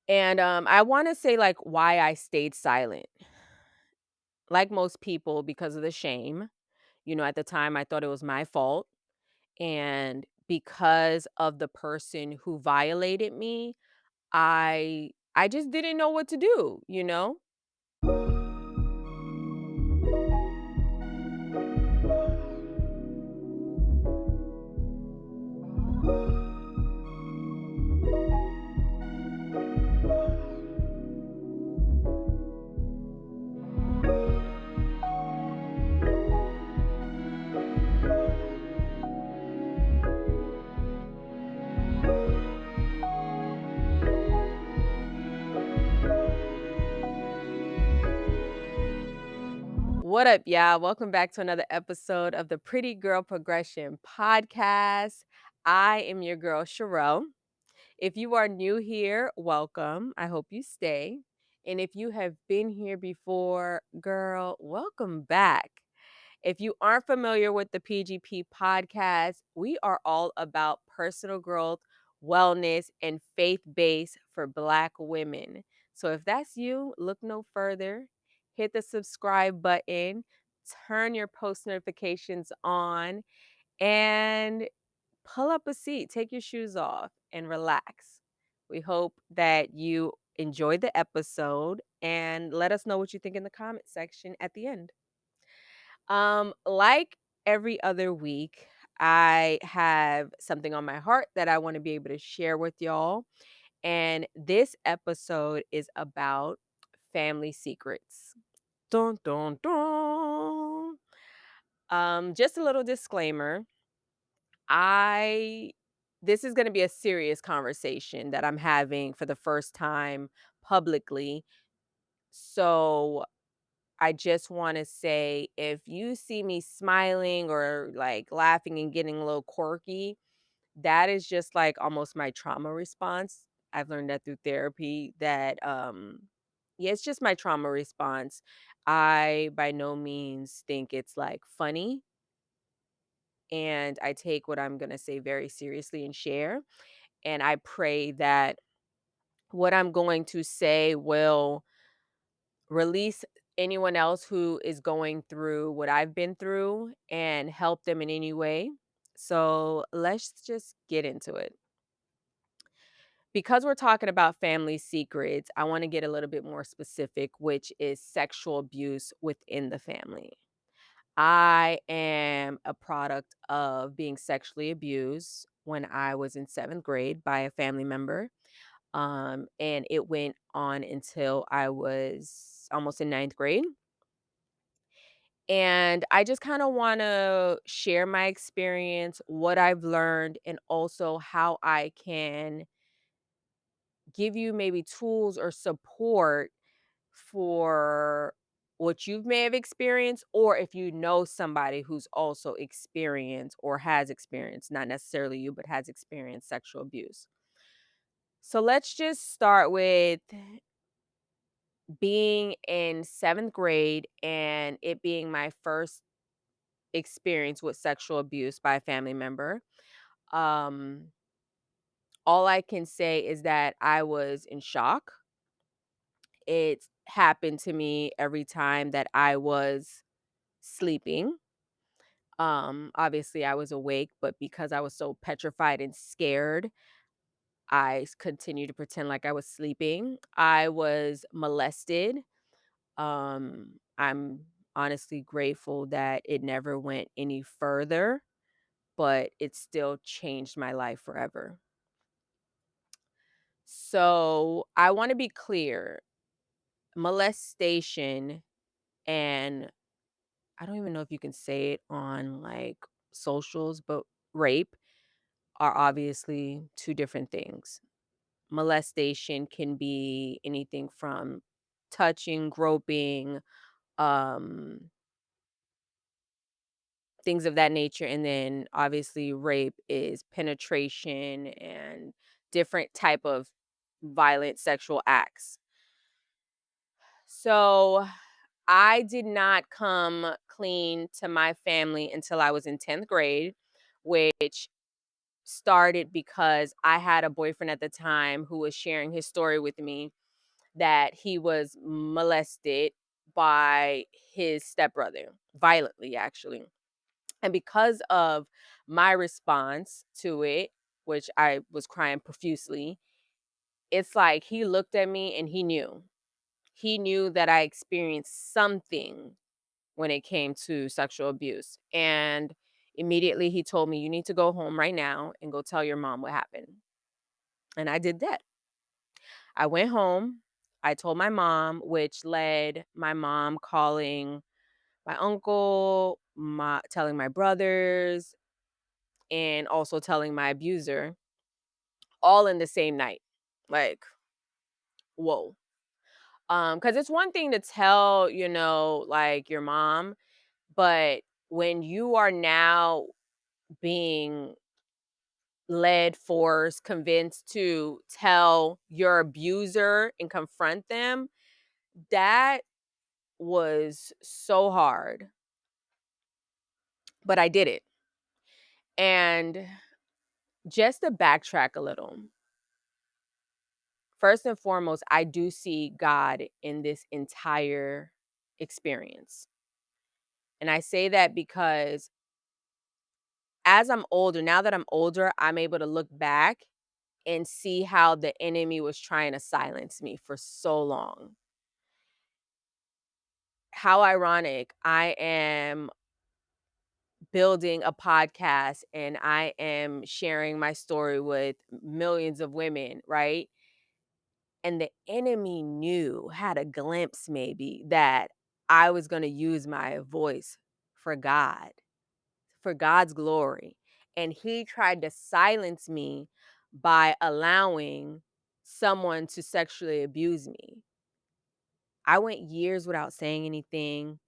And I want to say like why I stayed silent. Like most people because of the shame. At the time I thought it was my fault, and because of the person who violated me, I just didn't know what to do? What up, y'all? Welcome back to another episode of the Pretty Girl Progression podcast. I am your girl, Sherelle. If you are new here, welcome. I hope you stay. And if you have been here before, girl, welcome back. If you aren't familiar with the PGP podcast, we are all about personal growth, wellness, and faith base for Black women. So if that's you, look no further. Hit the subscribe button, turn your post notifications on, and pull up a seat, take your shoes off, and relax. We hope that you enjoyed the episode and let us know what you think in the comment section at the end. Like every other week, I have something on my heart that I want to be able to share with y'all. And this episode is about family secrets. Dun dun dun. Just a little disclaimer. I This is going to be a serious conversation that I'm having for the first time publicly. So I just want to say if you see me smiling or like laughing and getting a little quirky, that is just like almost my trauma response. I've learned that through therapy that yeah, it's just my trauma response. I by no means think it's like funny, and I take what I'm going to say very seriously and share, and I pray that what I'm going to say will release anyone else who is going through what I've been through and help them in any way. So let's just get into it. Because we're talking about family secrets, I want to get a little bit more specific, which is sexual abuse within the family. I am a product of being sexually abused when I was in seventh grade by a family member. And it went on until I was almost in ninth grade. And I just kind of want to share my experience, what I've learned, and also how I can give you maybe tools or support for what you may have experienced, or if you know somebody who's also experienced or has experienced, not necessarily you, but has experienced sexual abuse. So let's just start with being in seventh grade and it being my first experience with sexual abuse by a family member. Um, all I can say is that I was in shock. It happened to me every time that I was sleeping. Obviously I was awake, but because I was so petrified and scared, continued to pretend like I was sleeping. I was molested. I'm honestly grateful that it never went any further, but it still changed my life forever. So, I wanna be clear, molestation and I don't even know if you can say it on, like, socials, but rape are obviously 2 different things. Molestation can be anything from touching, groping, um, things of that nature, and then obviously rape is penetration and different type of violent sexual acts. So, I did not come clean to my family until I was in 10th grade, which started because I had a boyfriend at the time who was sharing his story with me that he was molested by his stepbrother, violently, actually. And because of my response to it, which I was crying profusely, it's like he looked at me and he knew. He knew that I experienced something when it came to sexual abuse. And immediately he told me, "You need to go home right now and go tell your mom what happened." And I did that. I went home. I told my mom, which led my mom calling my uncle, telling my brothers, and also telling my abuser all in the same night. Like, whoa. Because it's one thing to tell, like your mom, but when you are now being led, forced, convinced to tell your abuser and confront them, that was so hard, but I did it. And just to backtrack a little, first and foremost, I do see God in this entire experience. And I say that because as I'm older, now that I'm older, I'm able to look back and see how the enemy was trying to silence me for so long. How ironic. I am building a podcast and I am sharing my story with millions of women, right? And the enemy knew, had a glimpse maybe, that I was going to use my voice for God, for God's glory. And he tried to silence me by allowing someone to sexually abuse me. I went years without saying anything,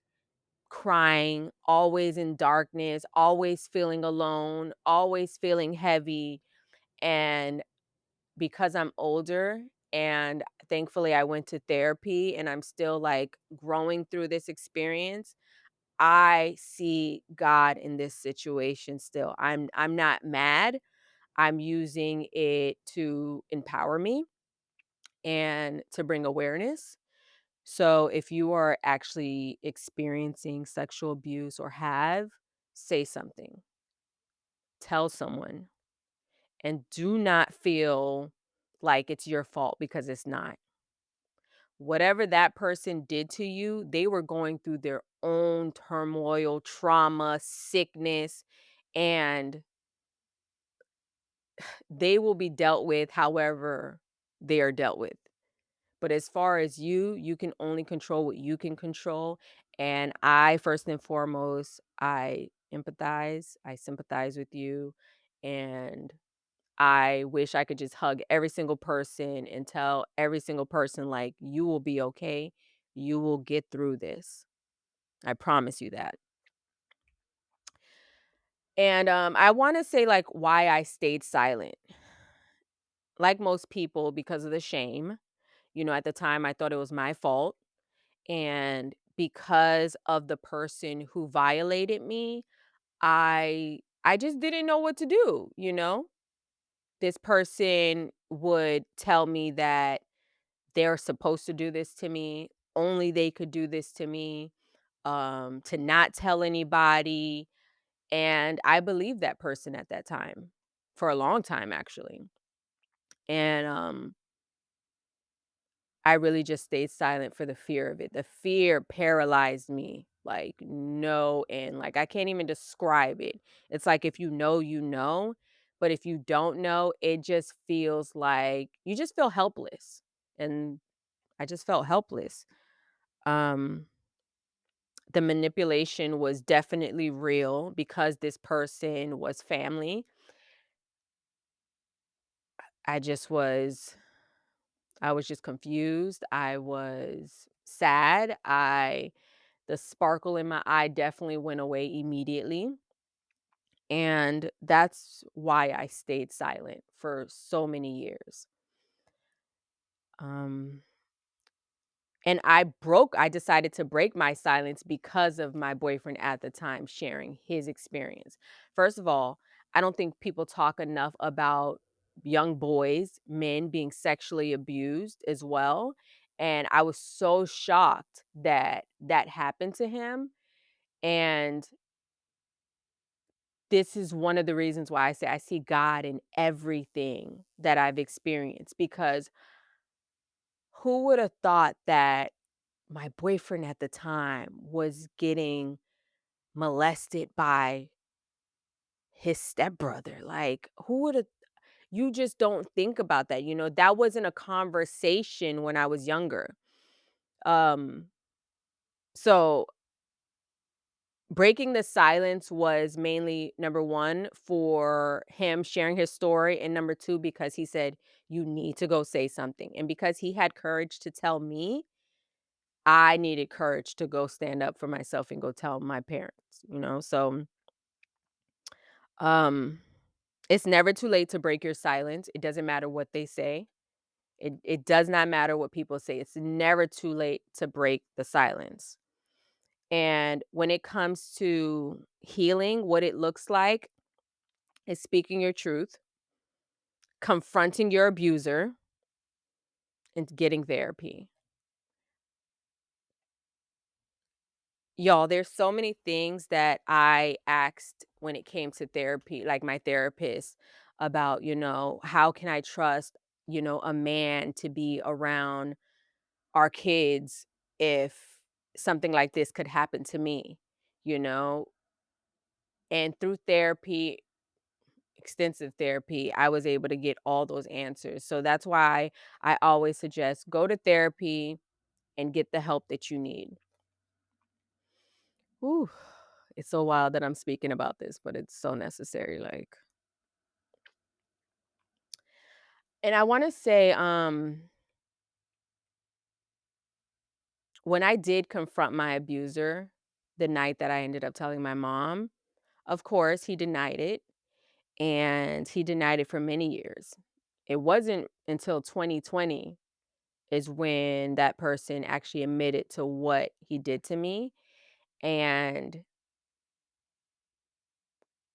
crying, always in darkness, always feeling alone, always feeling heavy. And because I'm older and thankfully I went to therapy and I'm still like growing through this experience, I see God in this situation still. I'm not mad. I'm using it to empower me and to bring awareness. So if you are actually experiencing sexual abuse or have, say something. Tell someone and do not feel like it's your fault because it's not. Whatever that person did to you, they were going through their own turmoil, trauma, sickness, and they will be dealt with however they are dealt with. But as far as you can only control what you can control. And I, first and foremost, I empathize, I sympathize with you. And I wish I could just hug every single person and tell every single person, like, you will be okay. You will get through this. I promise you that. And I want to say, like, why I stayed silent. Like most people, because of the shame. At the time, I thought it was my fault. And because of the person who violated me, I just didn't know what to do. This person would tell me that they're supposed to do this to me, only they could do this to me, to not tell anybody, and I believed that person at that time, for a long time, actually. And, I really just stayed silent for the fear of it. The fear paralyzed me, like, no end. Like, I can't even describe it. It's like if you know, you know, but if you don't know, it just feels like you just feel helpless, and I just felt helpless. Um, the manipulation was definitely real because this person was family. I just was I was just confused. I was sad. I The sparkle in my eye definitely went away immediately, and that's why I stayed silent for so many years. Um, and I decided to break my silence because of my boyfriend at the time sharing his experience. First of all, I don't think people talk enough about young boys, men being sexually abused as well, and I was so shocked that that happened to him, and this is one of the reasons why I say I see God in everything that I've experienced, because who would have thought that my boyfriend at the time was getting molested by his stepbrother? Like, who would have you just don't think about that, that wasn't a conversation when I was younger. Um, so breaking the silence was mainly number 1 for him sharing his story, and number 2 because he said, "You need to go say something." And because he had courage to tell me, I needed courage to go stand up for myself and go tell my parents. So, um, it's never too late to break your silence. It doesn't matter what they say. It does not matter what people say. It's never too late to break the silence. And when it comes to healing, what it looks like is speaking your truth, confronting your abuser, and getting therapy. Y'all, there's so many things that I asked when it came to therapy, like my therapist, about, how can I trust, a man to be around our kids if something like this could happen to me, you know? And through therapy, extensive therapy, I was able to get all those answers. So that's why I always suggest go to therapy and get the help that you need. Ooh, it's so wild that I'm speaking about this, but it's so necessary. Like, and I want to say, when I did confront my abuser the night that I ended up telling my mom, of course, he denied it. And he denied it for many years. It wasn't until 2020 is when that person actually admitted to what he did to me. And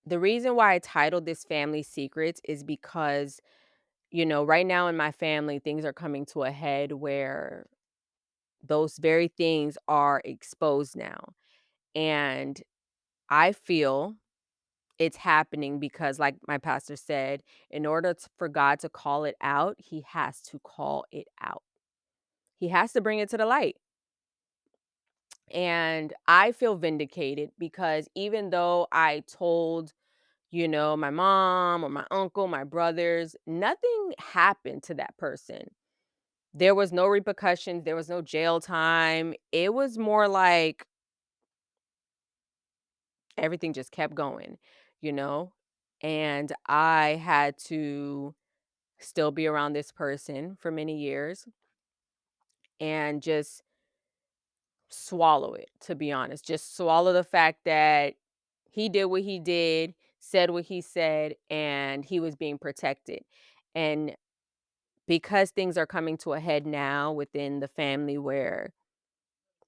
the reason why I titled this Family Secrets is because, right now in my family, things are coming to a head where those very things are exposed now. And I feel it's happening because, like my pastor said, in order for God to call it out, he has to call it out. He has to bring it to the light. And I feel vindicated because even though I told, my mom or my uncle, my brothers, nothing happened to that person. There was no repercussions, there was no jail time. It was more like everything just kept going, you know? And I had to still be around this person for many years and just swallow it, to be honest. Just swallow the fact that he did what he did, said what he said, and he was being protected. And because things are coming to a head now within the family where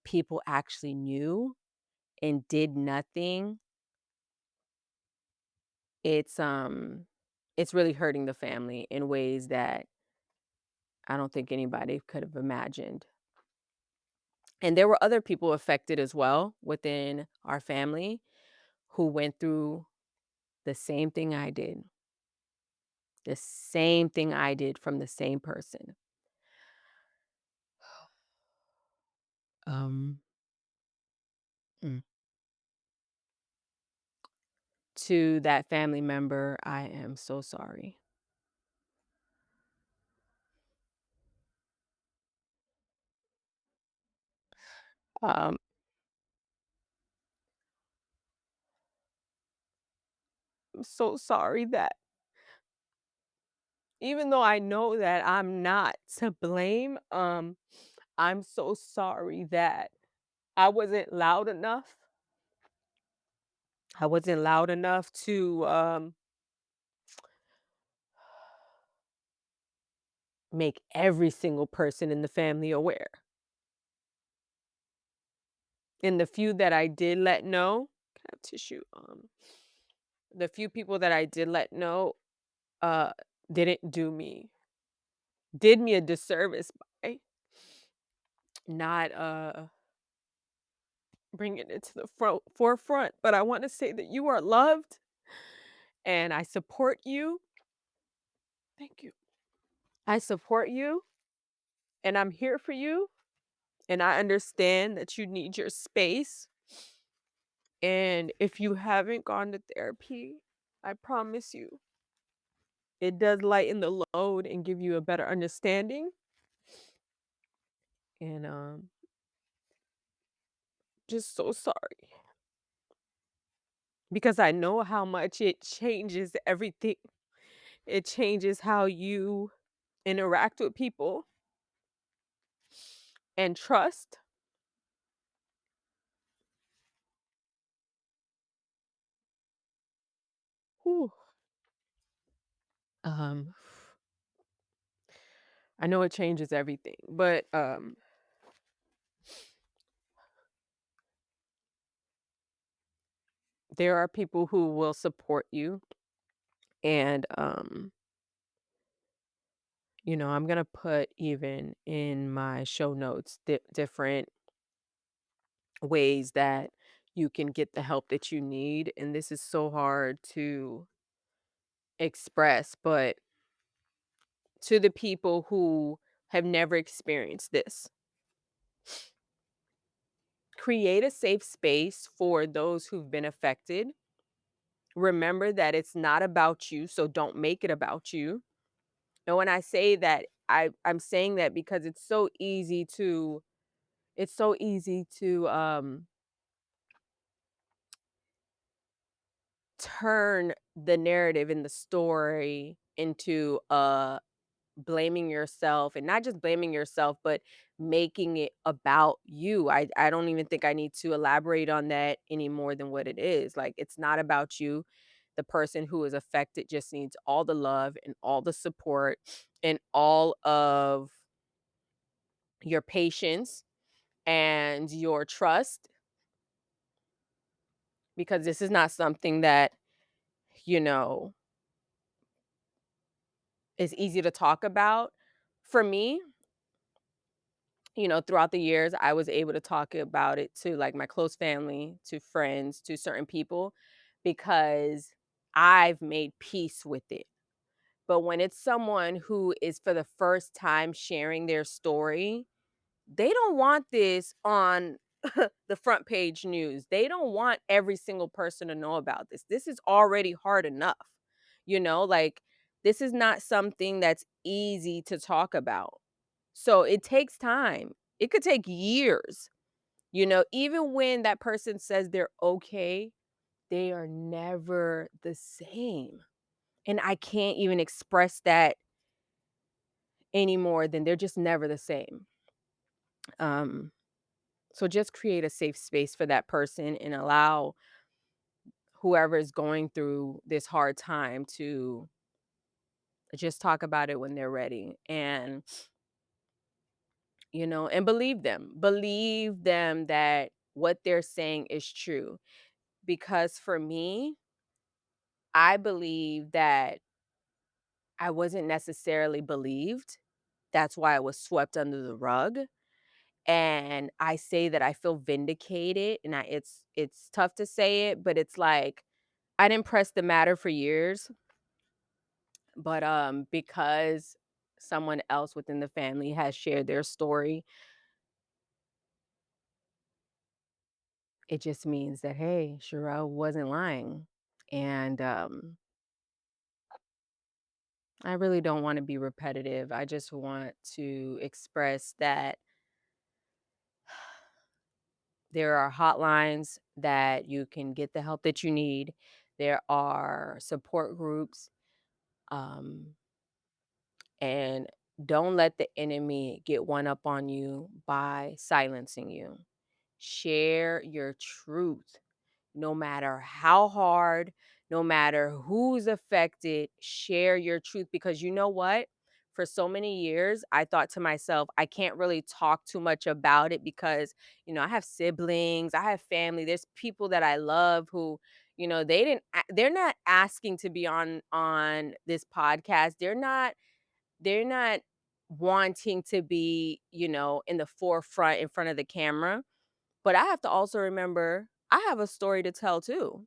people actually knew and did nothing, it's it's really hurting the family in ways that I don't think anybody could have imagined. And there were other people affected as well within our family who went through the same thing I did. The same thing I did from the same person. Um, mm. To that family member, I am so sorry. Um, I'm so sorry that even though I know that I'm not to blame, I'm so sorry that I wasn't loud enough. I wasn't loud enough to make every single person in the family aware. And the few that I did let know, can I have tissue? The few people that I did let know, uh, didn't did me a disservice by not, bringing it to the forefront, but I wanna say that you are loved, and I support you. Thank you. I support you, and I'm here for you, and I understand that you need your space, and if you haven't gone to therapy, I promise you, it does lighten the load and give you a better understanding, and, just so sorry because I know how much it changes everything. It changes how you interact with people and trust. Whew. Um, I know it changes everything, but, there are people who will support you, and, I'm gonna put even in my show notes different ways that you can get the help that you need, and this is so hard to express, but to the people who have never experienced this, create a safe space for those who've been affected. Remember that it's not about you, so don't make it about you. And when I say that, I'm saying that because it's so easy to turn the narrative in the story into blaming yourself, and not just blaming yourself, but making it about you. I don't even think I need to elaborate on that any more than what it is. Like, it's not about you. The person who is affected just needs all the love and all the support and all of your patience and your trust, because this is not something that, you know, is easy to talk about. For me, throughout the years, I was able to talk about it to like my close family, to friends, to certain people because I've made peace with it. But when it's someone who is for the first time sharing their story, they don't want this on the front page news. They don't want every single person to know about this. This is already hard enough. Like, this is not something that's easy to talk about. So it takes time. It could take years. Even when that person says they're okay, they are never the same. And I can't even express that any more than they're just never the same. Um, so just create a safe space for that person and allow whoever is going through this hard time to just talk about it when they're ready. And believe them. Believe them that what they're saying is true. Because for me, I believe that I wasn't necessarily believed. That's why I was swept under the rug. And I say that I feel vindicated, and it's tough to say it, but it's like I didn't press the matter for years, but because someone else within the family has shared their story, it just means that, hey, Sherelle wasn't lying. And I really don't want to be repetitive. I just want to express that there are hotlines that you can get the help that you need. There are support groups. Um, and don't let the enemy get one up on you by silencing you. Share your truth. No matter how hard, no matter who's affected, share your truth, because you know what? For so many years, I thought to myself, I can't really talk too much about it because, I have siblings, I have family, there's people that I love who, they're not asking to be on this podcast. They're not wanting to be, in the forefront in front of the camera. But I have to also remember I have a story to tell too.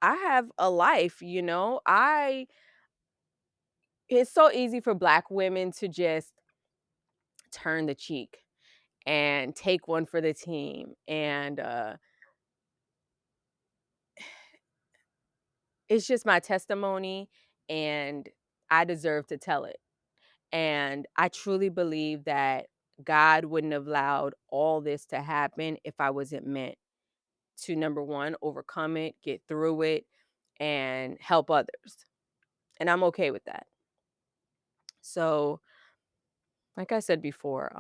I have a life, I it's so easy for black women to just turn the cheek and take one for the team. And it's just my testimony, and I deserve to tell it. And I truly believe that God wouldn't have allowed all this to happen if I wasn't meant to, number one, overcome it, get through it, and help others. And I'm okay with that. So, like I said before,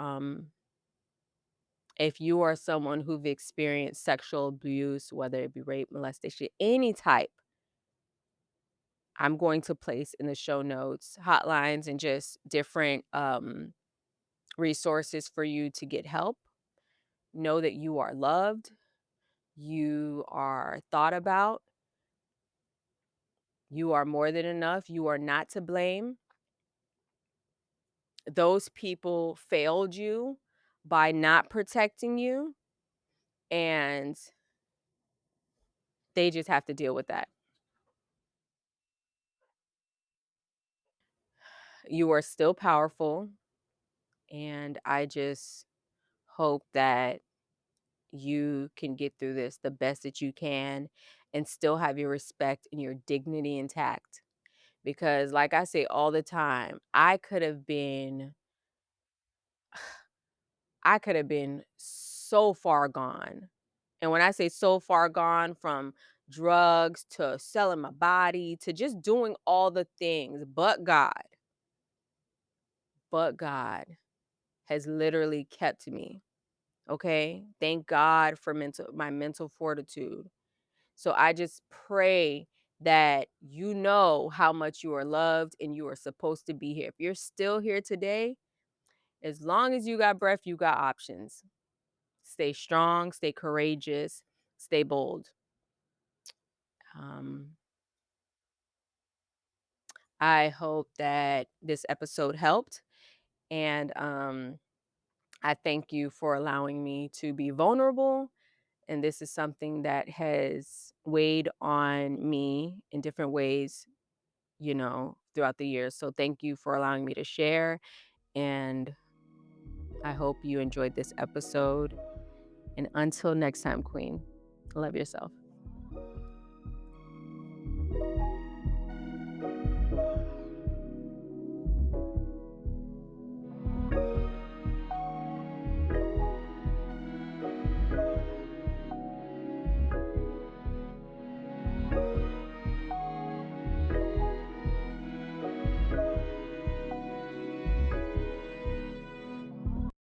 if you are someone who've experienced sexual abuse, whether it be rape, molestation, any type, I'm going to place in the show notes hotlines and just different resources for you to get help. Know that you are loved, you are thought about, you are more than enough, you are not to blame. Those people failed you by not protecting you, and they just have to deal with that. You are still powerful, and I just hope that you can get through this the best that you can and still have your respect and your dignity intact. Because, like I say all the time, I could have been so far gone. And when I say so far gone, from drugs to selling my body to just doing all the things, but God has literally kept me. Okay. Thank God for my mental fortitude. So I just pray that you know how much you are loved and you are supposed to be here. If you're still here today, as long as you got breath, you got options. Stay strong, stay courageous, stay bold. Um, I hope that this episode helped. And I thank you for allowing me to be vulnerable. And this is something that has weighed on me in different ways, throughout the years. So thank you for allowing me to share. And I hope you enjoyed this episode. And until next time, Queen, love yourself.